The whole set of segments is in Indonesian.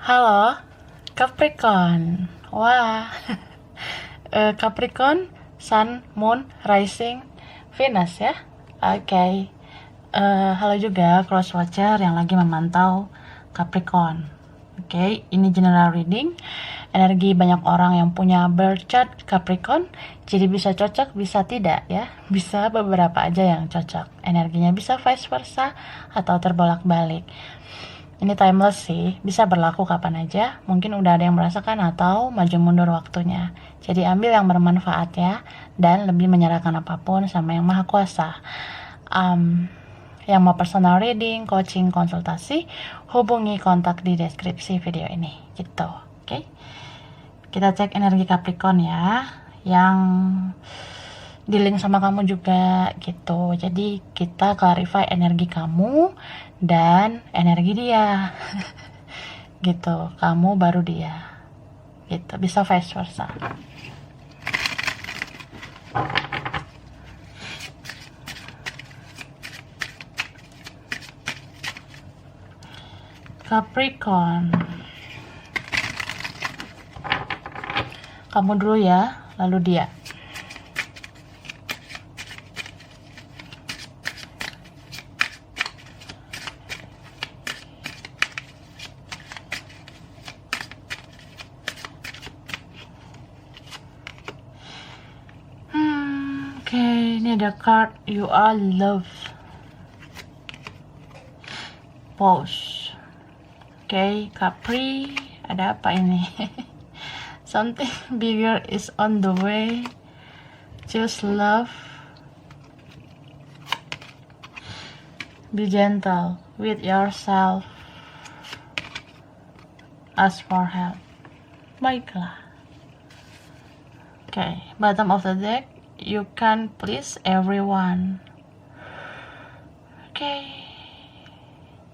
Halo, Capricorn. Wah, Capricorn, Sun, Moon, Rising, Venus ya. Oke. Halo juga cross watcher yang lagi memantau Capricorn. Oke, ini general reading. Energi banyak orang yang punya birth chart Capricorn, jadi bisa cocok, bisa tidak ya. Bisa beberapa aja yang cocok. Energinya bisa vice versa atau terbolak-balik. Ini timeless sih, bisa berlaku kapan aja. Mungkin udah ada yang merasakan atau maju mundur waktunya. Jadi ambil yang bermanfaat ya, dan lebih menyerahkan apapun sama yang maha kuasa. Yang mau personal reading, coaching, konsultasi, hubungi kontak di deskripsi video ini. Gitu, oke? Kita cek energi Capricorn ya, yang di link sama kamu juga gitu. Jadi kita clarify energi kamu dan energi dia. Gitu, kamu baru dia. Gitu, bisa vice versa. Capricorn. Kamu dulu ya, lalu dia. Oke, ini ada card You Are Love. Pause. Oke, Capri, ada apa ini? Something bigger is on the way. Choose love. Be gentle with yourself. Ask for help. Baiklah. Oke, bottom of the deck. You can please everyone. Oke.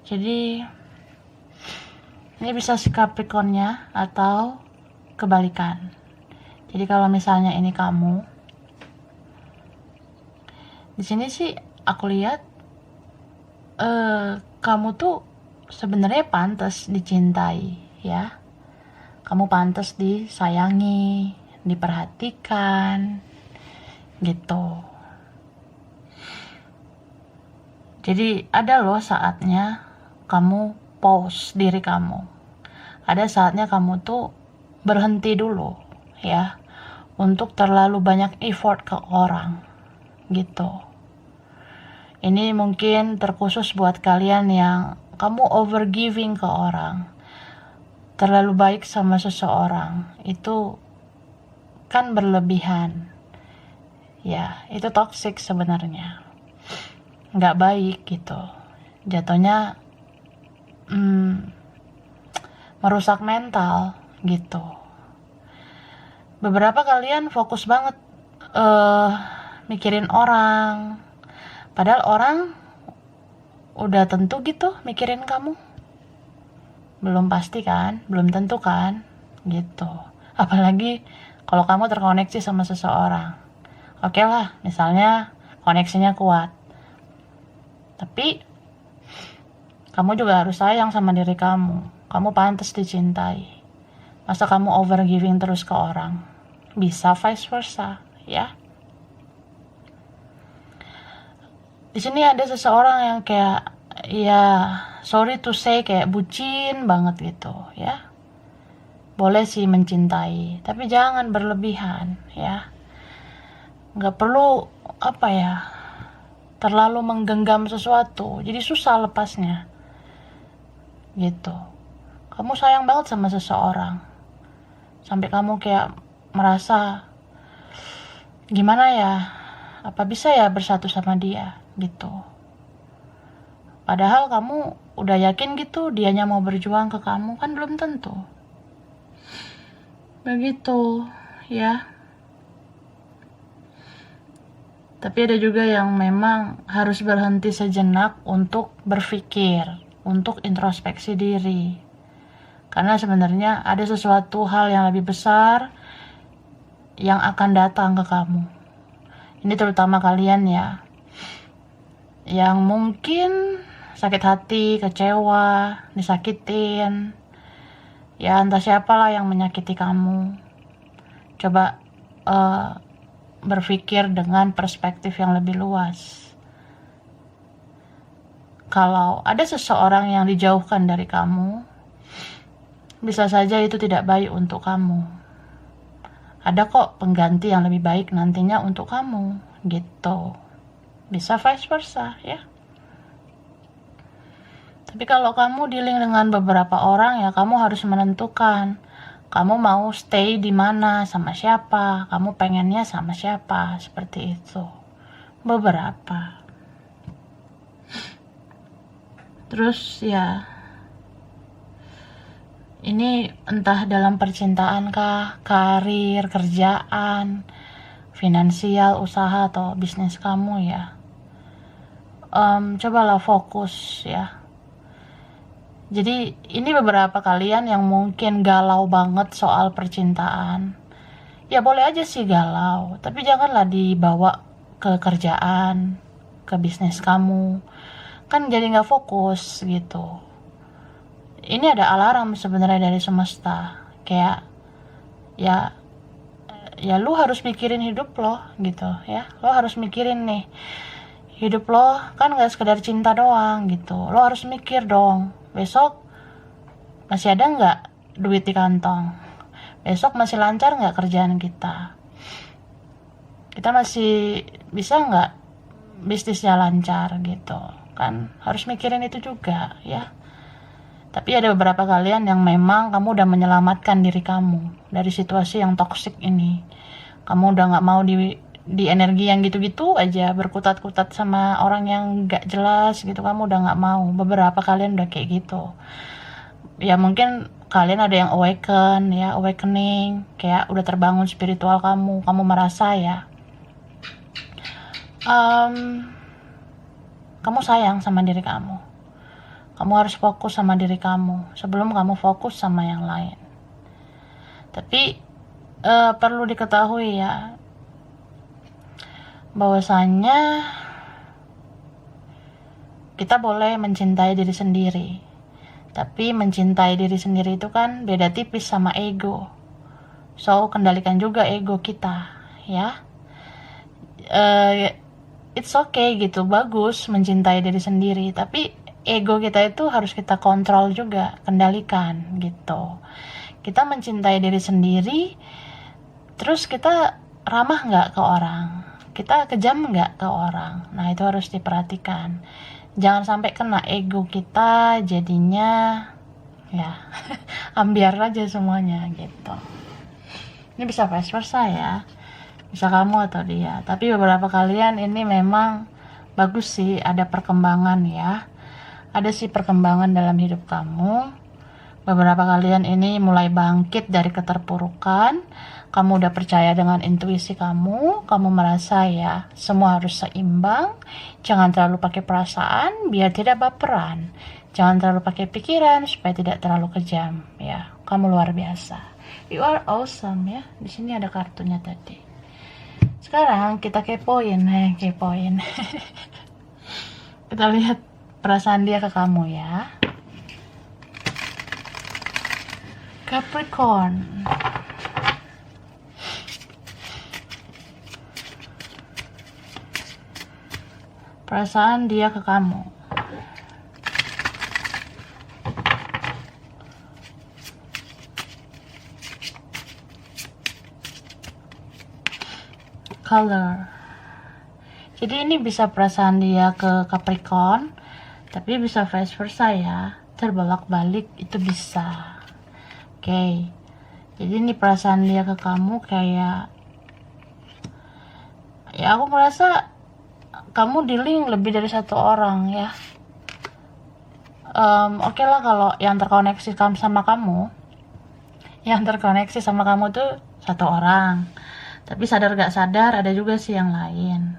Jadi ini bisa si Capricornnya atau kebalikan. Jadi kalau misalnya ini kamu, di sini sih aku lihat kamu tuh sebenarnya pantas dicintai ya. Kamu pantas disayangi, diperhatikan, gitu. Jadi ada loh saatnya kamu pause diri kamu. Ada saatnya kamu tuh berhenti dulu ya, untuk terlalu banyak effort ke orang gitu. Ini mungkin terkhusus buat kalian yang kamu overgiving ke orang, terlalu baik sama seseorang, itu kan berlebihan ya, itu toxic sebenarnya, nggak baik gitu. Jatuhnya merusak mental gitu. Beberapa kalian fokus banget mikirin orang, padahal orang udah tentu gitu mikirin kamu. Belum pasti kan, belum tentu kan, gitu. Apalagi kalau kamu terkoneksi sama seseorang. Oke lah, misalnya koneksinya kuat, tapi kamu juga harus sayang sama diri kamu. Kamu pantas dicintai. Masa kamu overgiving terus ke orang? Bisa vice versa, ya. Di sini ada seseorang yang kayak, ya, sorry to say, kayak bucin banget gitu, ya. Boleh sih mencintai, tapi jangan berlebihan, ya. Nggak perlu, terlalu menggenggam sesuatu. Jadi susah lepasnya. Gitu. Kamu sayang banget sama seseorang. Sampai kamu kayak merasa, gimana ya, apa bisa ya bersatu sama dia gitu. Padahal kamu udah yakin gitu dianya mau berjuang ke kamu, kan belum tentu. Begitu ya. Tapi ada juga yang memang harus berhenti sejenak untuk berpikir, untuk introspeksi diri. Karena sebenarnya ada sesuatu hal yang lebih besar yang akan datang ke kamu. Ini terutama kalian ya, yang mungkin sakit hati, kecewa, disakitin, Ya entah siapalah yang menyakiti kamu. Coba berpikir dengan perspektif yang lebih luas. Kalau ada seseorang yang dijauhkan dari kamu, bisa saja itu tidak baik untuk kamu. Ada kok pengganti yang lebih baik nantinya untuk kamu, gitu. Bisa vice versa, ya. Tapi kalau kamu dealing dengan beberapa orang, ya kamu harus menentukan kamu mau stay di mana, sama siapa, kamu pengennya sama siapa, seperti itu. Beberapa. Terus ya, ini entah dalam percintaan kah, karir, kerjaan, finansial, usaha, atau bisnis kamu ya. Cobalah fokus ya. Jadi ini beberapa kalian yang mungkin galau banget soal percintaan. Ya boleh aja sih galau, tapi janganlah dibawa ke kerjaan, ke bisnis kamu. Kan jadi gak fokus gitu. Ini ada alarm sebenarnya dari semesta. Kayak ya lu harus mikirin hidup lo gitu ya. Lo harus mikirin nih, hidup lo kan gak sekedar cinta doang gitu. Lo harus mikir dong, besok masih ada gak duit di kantong, besok masih lancar gak kerjaan kita masih bisa gak bisnisnya lancar gitu kan. Harus mikirin itu juga ya. Tapi ada beberapa kalian yang memang kamu udah menyelamatkan diri kamu dari situasi yang toksik ini. Kamu udah gak mau di energi yang gitu-gitu aja, berkutat-kutat sama orang yang gak jelas gitu. Kamu udah gak mau. Beberapa kalian udah kayak gitu. Ya mungkin kalian ada yang awakening, kayak udah terbangun spiritual kamu merasa ya, kamu sayang sama diri kamu. Kamu harus fokus sama diri kamu sebelum kamu fokus sama yang lain. Tapi perlu diketahui ya, bahwasanya kita boleh mencintai diri sendiri. Tapi mencintai diri sendiri itu kan beda tipis sama ego. So, kendalikan juga ego kita, ya. It's okay gitu, bagus mencintai diri sendiri. Tapi ego kita itu harus kita kontrol juga, kendalikan gitu. Kita mencintai diri sendiri, terus kita ramah nggak ke orang? Kita kejam nggak ke orang? Nah, itu harus diperhatikan. Jangan sampai kena ego kita, jadinya ya ambiar aja semuanya gitu. Ini bisa vice versa ya, bisa kamu atau dia. Tapi beberapa kalian ini memang bagus sih, ada perkembangan ya. Ada sih perkembangan dalam hidup kamu. Beberapa kalian ini mulai bangkit dari keterpurukan. Kamu udah percaya dengan intuisi kamu merasa ya semua harus seimbang. Jangan terlalu pakai perasaan biar tidak baperan. Jangan terlalu pakai pikiran supaya tidak terlalu kejam ya. Kamu luar biasa. You are awesome ya. Di sini ada kartunya tadi. Sekarang kita kepoin. Kita lihat perasaan dia ke kamu ya. Capricorn. Perasaan dia ke kamu. Color. Jadi ini bisa perasaan dia ke Capricorn, tapi bisa vice versa ya. Terbolak-balik itu bisa. Oke. Jadi ini perasaan dia ke kamu kayak ya, aku merasa kamu dealing lebih dari satu orang ya. Oke lah kalau yang terkoneksi sama kamu tuh satu orang. Tapi sadar gak sadar ada juga sih yang lain.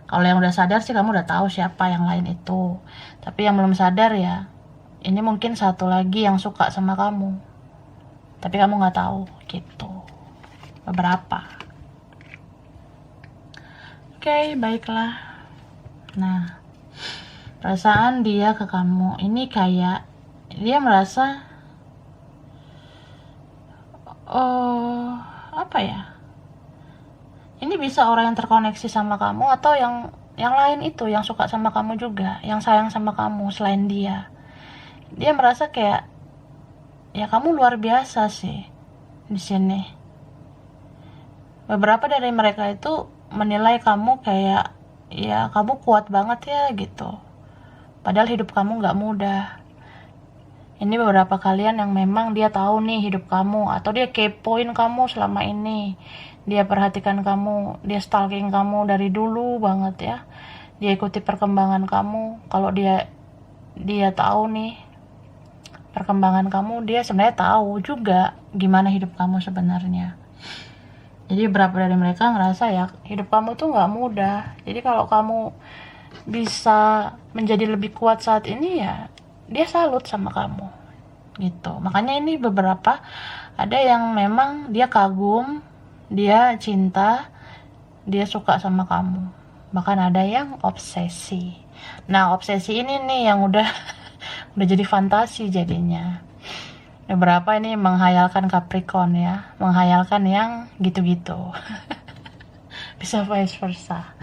Kalau yang udah sadar sih kamu udah tahu siapa yang lain itu. Tapi yang belum sadar ya, ini mungkin satu lagi yang suka sama kamu. Tapi kamu gak tahu gitu. Beberapa. Oke, baiklah. Nah, perasaan dia ke kamu ini kayak dia merasa oh apa ya, ini bisa orang yang terkoneksi sama kamu atau yang lain itu yang suka sama kamu juga, yang sayang sama kamu selain dia. Dia merasa kayak ya kamu luar biasa sih di sini. Beberapa dari mereka itu menilai kamu kayak ya kamu kuat banget ya gitu. Padahal hidup kamu nggak mudah. Ini beberapa kalian yang memang dia tahu nih hidup kamu, atau dia kepoin kamu selama ini. Dia perhatikan kamu, dia stalking kamu dari dulu banget ya. Dia ikuti perkembangan kamu. Kalau dia tahu nih perkembangan kamu, dia sebenarnya tahu juga gimana hidup kamu sebenarnya. Jadi beberapa dari mereka ngerasa ya hidup kamu tuh nggak mudah. Jadi kalau kamu bisa menjadi lebih kuat saat ini ya dia salut sama kamu gitu. Makanya ini beberapa ada yang memang dia kagum, dia cinta, dia suka sama kamu, bahkan ada yang obsesi. Nah obsesi ini nih yang udah udah jadi fantasi jadinya. Beberapa ini menghayalkan Capricorn ya, menghayalkan yang gitu-gitu. Bisa vice versa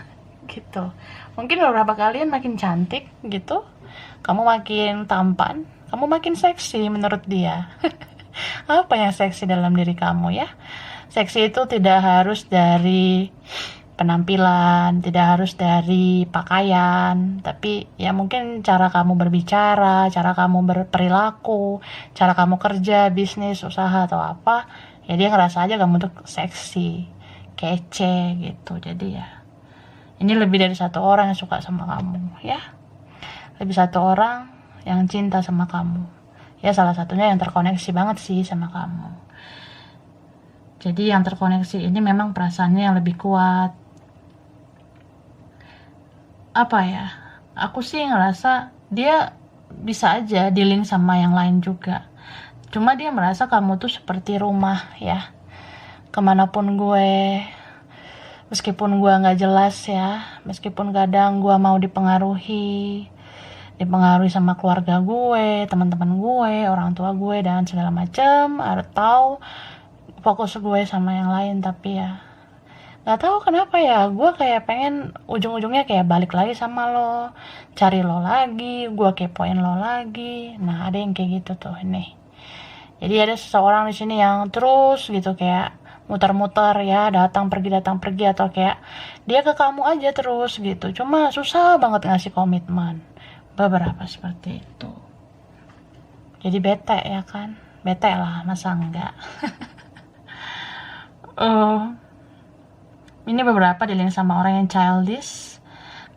gitu. Mungkin beberapa kalian makin cantik gitu, kamu makin tampan, kamu makin seksi menurut dia. Apa yang seksi dalam diri kamu ya? Seksi itu tidak harus dari penampilan, tidak harus dari pakaian, tapi ya mungkin cara kamu berbicara, cara kamu berperilaku, cara kamu kerja, bisnis, usaha atau apa, ya dia ngerasa aja kamu tuh seksi, kece gitu. Jadi ya ini lebih dari satu orang yang suka sama kamu ya, lebih satu orang yang cinta sama kamu ya, salah satunya yang terkoneksi banget sih sama kamu. Jadi yang terkoneksi ini memang perasaannya yang lebih kuat. Apa ya, aku sih ngerasa dia bisa aja dealing sama yang lain juga, cuma dia merasa kamu tuh seperti rumah ya, kemanapun gue, meskipun gue nggak jelas ya, meskipun kadang gue mau dipengaruhi sama keluarga gue, teman-teman gue, orang tua gue dan segala macam, atau fokus gue sama yang lain, tapi ya nggak tahu kenapa ya gue kayak pengen ujung-ujungnya kayak balik lagi sama lo, cari lo lagi, gue kepoin lo lagi. Nah ada yang kayak gitu tuh ini. Jadi ada seseorang di sini yang terus gitu kayak muter-muter ya, datang pergi, atau kayak dia ke kamu aja terus gitu, cuma susah banget ngasih komitmen. Beberapa seperti itu. Jadi bete ya kan, bete lah masa enggak. Ini beberapa dealing sama orang yang childish,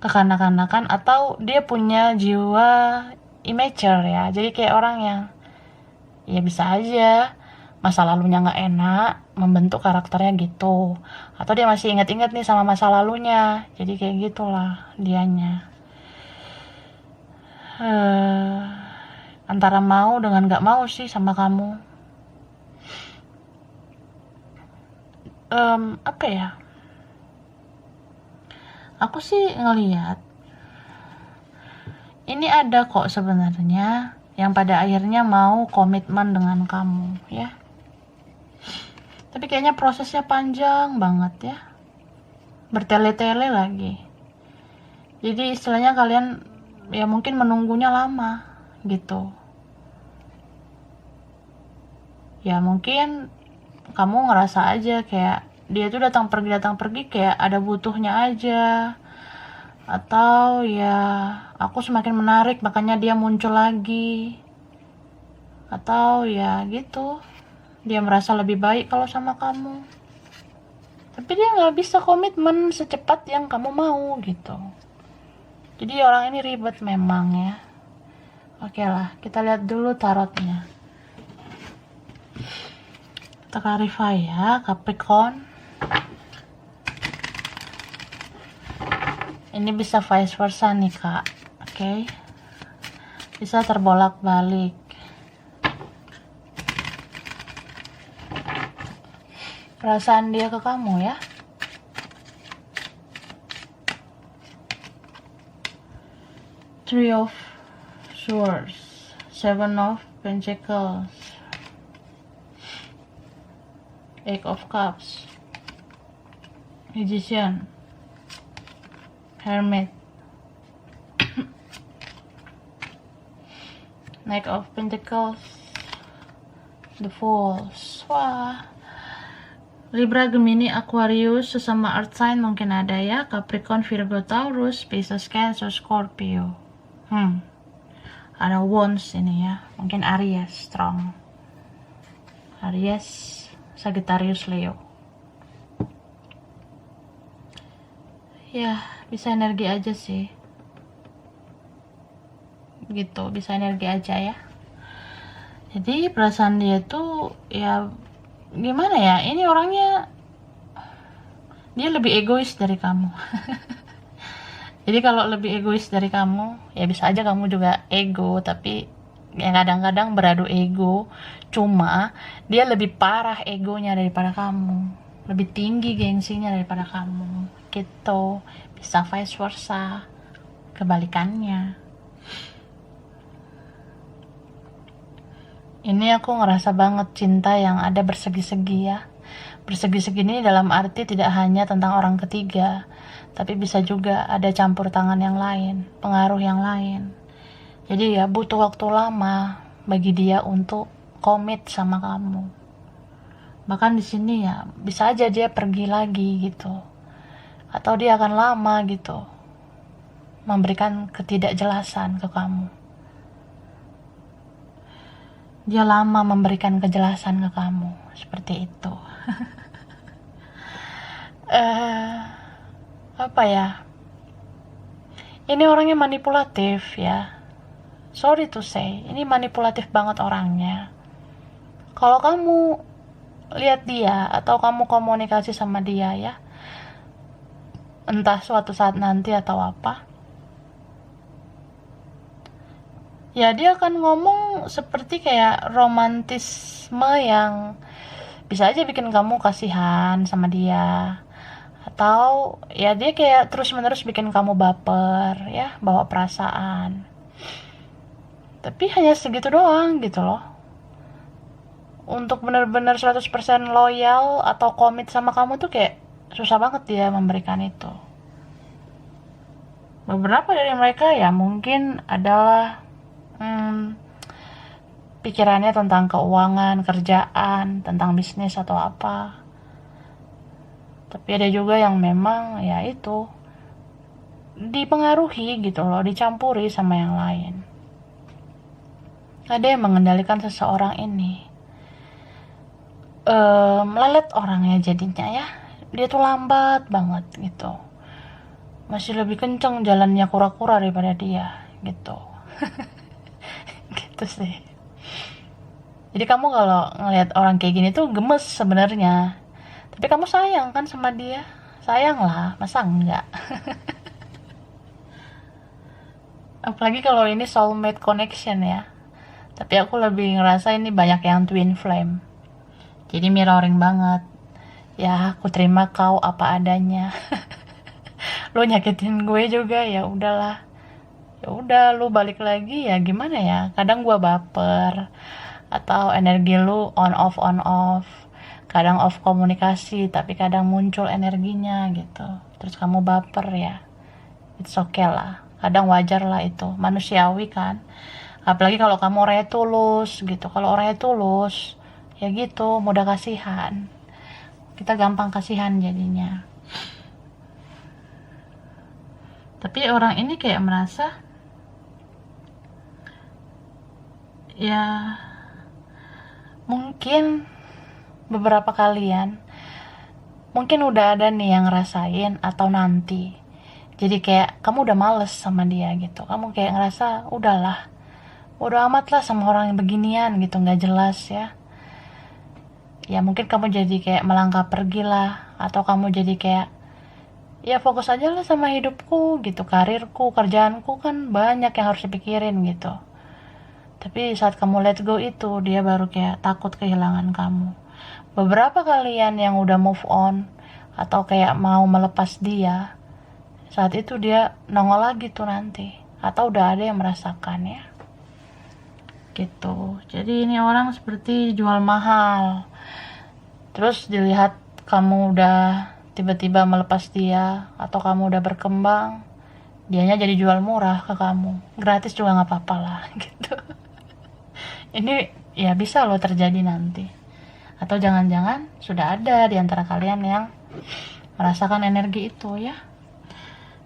kekanak-kanakan, atau dia punya jiwa immature ya. Jadi kayak orang yang ya bisa aja masa lalunya nggak enak, membentuk karakternya gitu. Atau dia masih ingat-ingat nih sama masa lalunya. Jadi kayak gitulah dianya. Antara mau dengan nggak mau sih sama kamu. Apa ya? Aku sih ngelihat ini ada kok sebenarnya yang pada akhirnya mau komitmen dengan kamu ya. Tapi kayaknya prosesnya panjang banget ya, bertele-tele lagi. Jadi istilahnya kalian ya mungkin menunggunya lama gitu. Ya mungkin kamu ngerasa aja kayak dia tuh datang pergi kayak ada butuhnya aja, atau ya aku semakin menarik makanya dia muncul lagi, atau ya gitu dia merasa lebih baik kalau sama kamu, tapi dia nggak bisa komitmen secepat yang kamu mau gitu. Jadi orang ini ribet memang ya. Oke lah, kita lihat dulu tarotnya. Kita clarify ya, Capricorn. Ini bisa vice versa nih kak, oke? Bisa terbolak-balik. Perasaan dia ke kamu ya. Three of Swords, Seven of Pentacles, Eight of Cups, Magician, Hermit, Knight of Pentacles, The Fools. Wah, Libra, Gemini, Aquarius, sesama Earth sign mungkin ada ya. Capricorn, Virgo, Taurus, Pisces, Cancer, Scorpio. Ada Wands ini ya. Mungkin Aries, strong. Aries, Sagittarius, Leo. Ya, bisa energi aja sih. Gitu, bisa energi aja ya. Jadi perasaan dia tuh ya gimana ya, ini orangnya dia lebih egois dari kamu. Jadi kalau lebih egois dari kamu, ya bisa aja kamu juga ego, tapi ya kadang-kadang beradu ego. Cuma dia lebih parah egonya daripada kamu, lebih tinggi gengsinya daripada kamu. Gitu, bisa vice versa, kebalikannya. Ini aku ngerasa banget cinta yang ada bersegi-segi ya. Bersegi-segi ini dalam arti tidak hanya tentang orang ketiga, tapi bisa juga ada campur tangan yang lain, pengaruh yang lain. Jadi ya butuh waktu lama bagi dia untuk komit sama kamu. Bahkan di sini ya bisa aja dia pergi lagi gitu. Atau dia akan lama gitu memberikan ketidakjelasan ke kamu. Dia lama memberikan kejelasan ke kamu, seperti itu. Apa ya? Ini orangnya manipulatif ya. Sorry to say, ini manipulatif banget orangnya. Kalau kamu lihat dia atau kamu komunikasi sama dia ya, entah suatu saat nanti atau apa, ya dia akan ngomong seperti kayak romantisme yang bisa aja bikin kamu kasihan sama dia, atau ya dia kayak terus menerus bikin kamu baper ya, bawa perasaan, tapi hanya segitu doang gitu loh. Untuk benar-benar 100% loyal atau komit sama kamu tuh kayak susah banget dia memberikan itu. Beberapa dari mereka ya mungkin adalah pikirannya tentang keuangan, kerjaan, tentang bisnis atau apa. Tapi ada juga yang memang ya itu dipengaruhi gitu loh, dicampuri sama yang lain. Ada yang mengendalikan seseorang ini, melelet orangnya jadinya ya. Dia tuh lambat banget gitu, masih lebih kenceng jalannya kura-kura daripada dia gitu. Gitu sih. Jadi kamu kalau ngelihat orang kayak gini tuh gemes sebenarnya, tapi kamu sayang kan sama dia. Sayang lah, masa enggak? Apalagi kalau ini soulmate connection ya. Tapi aku lebih ngerasa ini banyak yang twin flame. Jadi mirroring banget. Ya, aku terima kau apa adanya. Lu nyakitin gue juga, ya udahlah. Ya udah, lu balik lagi ya gimana ya? Kadang gue baper, atau energi lu on off. Kadang off komunikasi, tapi kadang muncul energinya gitu. Terus kamu baper ya. It's okay lah. Kadang wajar lah itu, manusiawi kan. Apalagi kalau kamu orangnya tulus gitu. Kalau orangnya tulus, ya gitu, mudah kasihan. Kita gampang kasihan jadinya. Tapi orang ini kayak merasa ya mungkin beberapa kalian mungkin udah ada nih yang ngerasain atau nanti. Jadi kayak kamu udah males sama dia gitu. Kamu kayak ngerasa udahlah, udah amat lah sama orang yang beginian gitu, nggak jelas ya. Ya mungkin kamu jadi kayak melangkah pergi lah, atau kamu jadi kayak ya fokus aja lah sama hidupku gitu, karirku, kerjaanku kan banyak yang harus dipikirin gitu. Tapi saat kamu let go itu, dia baru kayak takut kehilangan kamu. Beberapa kalian yang udah move on atau kayak mau melepas dia, saat itu dia nongol lagi tuh nanti, atau udah ada yang merasakan ya gitu. Jadi ini orang seperti jual mahal. Terus dilihat kamu udah tiba-tiba melepas dia, atau kamu udah berkembang, dianya jadi jual murah ke kamu, gratis juga nggak apa-apa lah gitu. Ini ya bisa loh terjadi nanti. Atau jangan-jangan sudah ada di antara kalian yang merasakan energi itu ya.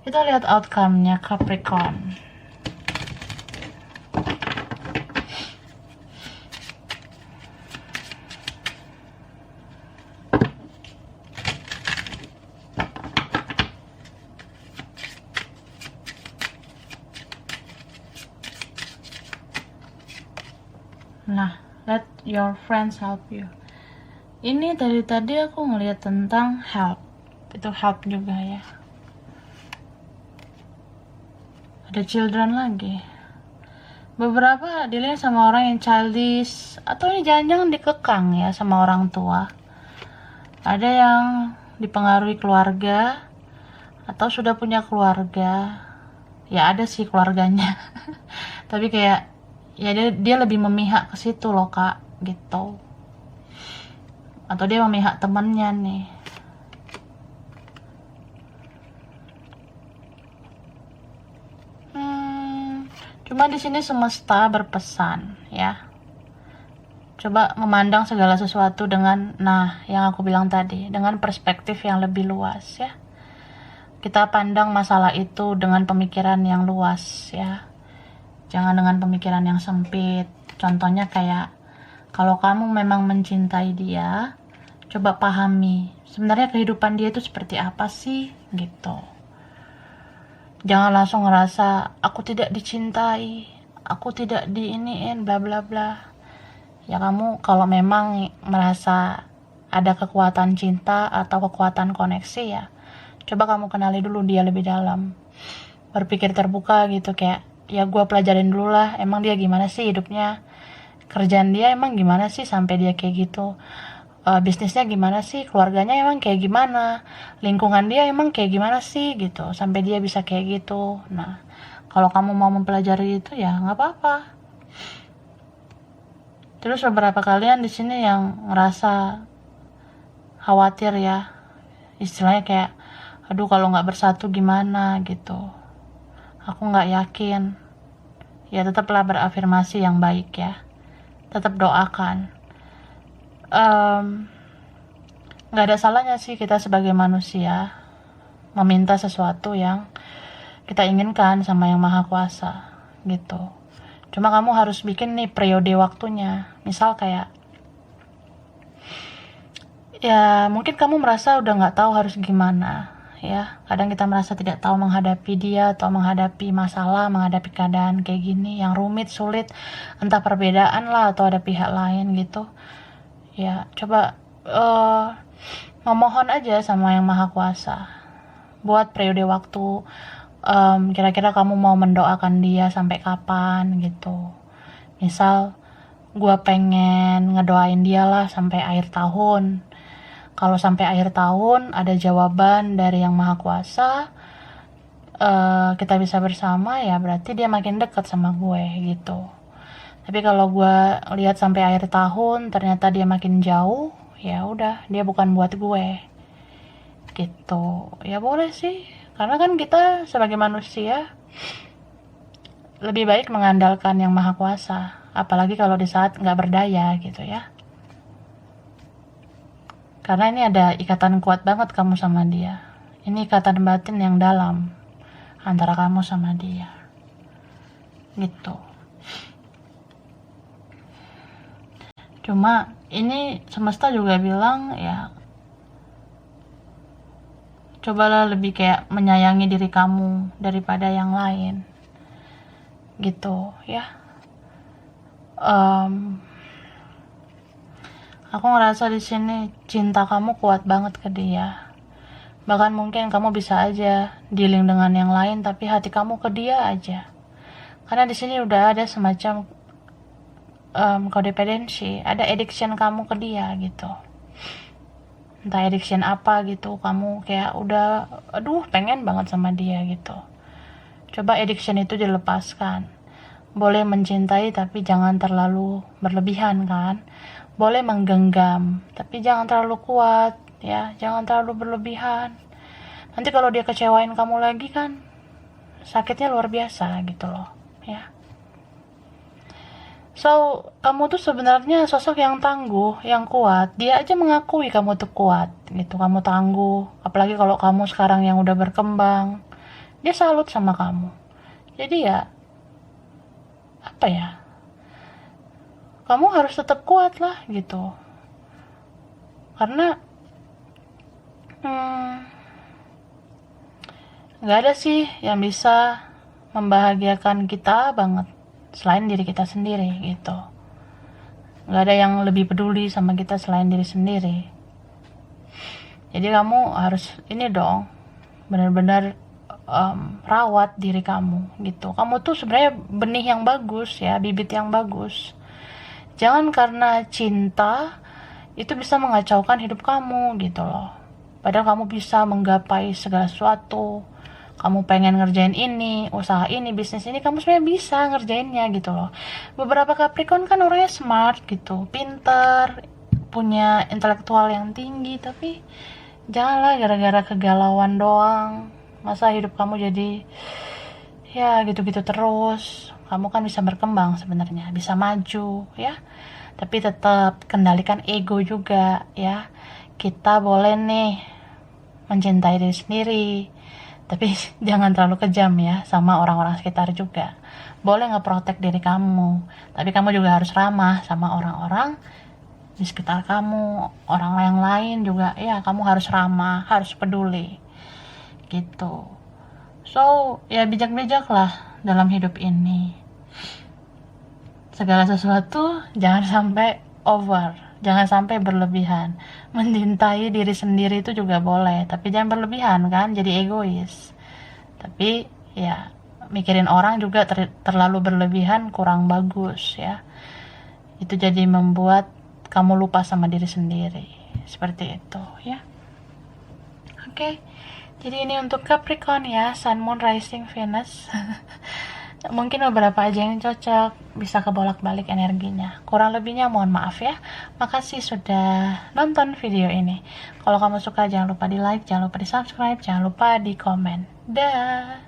Kita lihat outcome-nya Capricorn. Nah, let your friends help you. Ini dari tadi aku ngelihat tentang help. Itu help juga ya. Ada children lagi. Beberapa dilihat sama orang yang childish, atau ini jangan-jangan dikekang ya sama orang tua. Ada yang dipengaruhi keluarga, atau sudah punya keluarga. Ya ada sih keluarganya. Tapi kayak ya dia lebih memihak ke situ loh kak, gitu. Atau dia memihak temannya nih. Cuma di sini semesta berpesan ya. Coba memandang segala sesuatu dengan, nah yang aku bilang tadi, dengan perspektif yang lebih luas ya. Kita pandang masalah itu dengan pemikiran yang luas ya. Jangan dengan pemikiran yang sempit. Contohnya kayak, kalau kamu memang mencintai dia, coba pahami sebenarnya kehidupan dia itu seperti apa sih gitu. Jangan langsung ngerasa aku tidak dicintai, aku tidak diiniin, bla bla bla. Ya kamu kalau memang merasa ada kekuatan cinta atau kekuatan koneksi ya, coba kamu kenali dulu dia lebih dalam. Berpikir terbuka gitu, kayak ya gue pelajarin dulu lah, emang dia gimana sih hidupnya, kerjaan dia emang gimana sih sampai dia kayak gitu, bisnisnya gimana sih, keluarganya emang kayak gimana, lingkungan dia emang kayak gimana sih gitu, sampai dia bisa kayak gitu. Nah kalau kamu mau mempelajari itu ya nggak apa-apa. Terus beberapa kalian di sini yang ngerasa khawatir ya, istilahnya kayak aduh kalau nggak bersatu gimana gitu, aku nggak yakin. Ya tetaplah berafirmasi yang baik ya, tetap doakan. Nggak ada salahnya sih kita sebagai manusia meminta sesuatu yang kita inginkan sama yang maha kuasa gitu. Cuma kamu harus bikin nih periode waktunya. Misal kayak ya mungkin kamu merasa udah nggak tahu harus gimana ya. Kadang kita merasa tidak tahu menghadapi dia, atau menghadapi masalah, menghadapi keadaan kayak gini yang rumit, sulit, entah perbedaan lah atau ada pihak lain gitu ya. Coba memohon aja sama yang maha kuasa buat periode waktu. Kira-kira kamu mau mendoakan dia sampai kapan gitu. Misal gue pengen ngedoain dia lah sampai akhir tahun. Kalau sampai akhir tahun ada jawaban dari yang maha kuasa, kita bisa bersama, ya berarti dia makin dekat sama gue gitu. Tapi kalau gue lihat sampai akhir tahun ternyata dia makin jauh, ya udah dia bukan buat gue gitu. Ya boleh sih, karena kan kita sebagai manusia lebih baik mengandalkan yang maha kuasa, apalagi kalau di saat nggak berdaya gitu ya. Karena ini ada ikatan kuat banget kamu sama dia. Ini ikatan batin yang dalam antara kamu sama dia gitu. Cuma ini semesta juga bilang ya, cobalah lebih kayak menyayangi diri kamu daripada yang lain gitu ya. Aku ngerasa di sini cinta kamu kuat banget ke dia. Bahkan mungkin kamu bisa aja dealing dengan yang lain, tapi hati kamu ke dia aja. Karena di sini udah ada semacam codependency, ada addiction kamu ke dia gitu. Entah addiction apa gitu, kamu kayak udah aduh pengen banget sama dia gitu. Coba addiction itu dilepaskan. boleh mencintai tapi jangan terlalu berlebihan kan. Boleh menggenggam tapi jangan terlalu kuat ya, jangan terlalu berlebihan. Nanti kalau dia kecewain kamu lagi kan sakitnya luar biasa gitu loh ya. So, kamu tuh sebenarnya sosok yang tangguh, yang kuat. Dia aja mengakui kamu tuh kuat gitu, kamu tangguh. Apalagi kalau kamu sekarang yang udah berkembang, dia salut sama kamu. Jadi ya, apa ya, kamu harus tetap kuat lah gitu. Karena nggak ada sih yang bisa membahagiakan kita banget selain diri kita sendiri gitu. Nggak ada yang lebih peduli sama kita selain diri sendiri. Jadi kamu harus ini dong, benar-benar rawat diri kamu gitu. Kamu tuh sebenarnya benih yang bagus ya, bibit yang bagus. Jangan karena cinta itu bisa mengacaukan hidup kamu gitu loh. Padahal kamu bisa menggapai segala sesuatu. Kamu pengen ngerjain ini, usaha ini, bisnis ini, kamu sebenarnya bisa ngerjainnya gitu loh. Beberapa Capricorn kan orangnya smart gitu, pinter, punya intelektual yang tinggi, tapi janganlah gara-gara kegalauan doang. Masa hidup kamu jadi ya gitu-gitu terus. Kamu kan bisa berkembang sebenarnya, bisa maju ya. Tapi tetap kendalikan ego juga ya. Kita boleh nih mencintai diri sendiri, tapi jangan terlalu kejam ya sama orang-orang sekitar juga. Boleh ngeprotek diri kamu, tapi kamu juga harus ramah sama orang-orang di sekitar kamu. Orang yang lain juga ya, kamu harus ramah, harus peduli gitu. So ya, bijak-bijak lah dalam hidup ini. Segala sesuatu jangan sampai over, jangan sampai berlebihan. Mencintai diri sendiri itu juga boleh, tapi jangan berlebihan kan, jadi egois. Tapi ya, mikirin orang juga terlalu berlebihan kurang bagus ya. Itu jadi membuat kamu lupa sama diri sendiri. Seperti itu ya. Oke. Jadi ini untuk Capricorn ya, Sun, Moon, Rising, Venus. Mungkin beberapa aja yang cocok, bisa kebolak-balik energinya. Kurang lebihnya mohon maaf ya. Makasih sudah nonton video ini. Kalau kamu suka jangan lupa di like, jangan lupa di subscribe, jangan lupa di komen. Dah.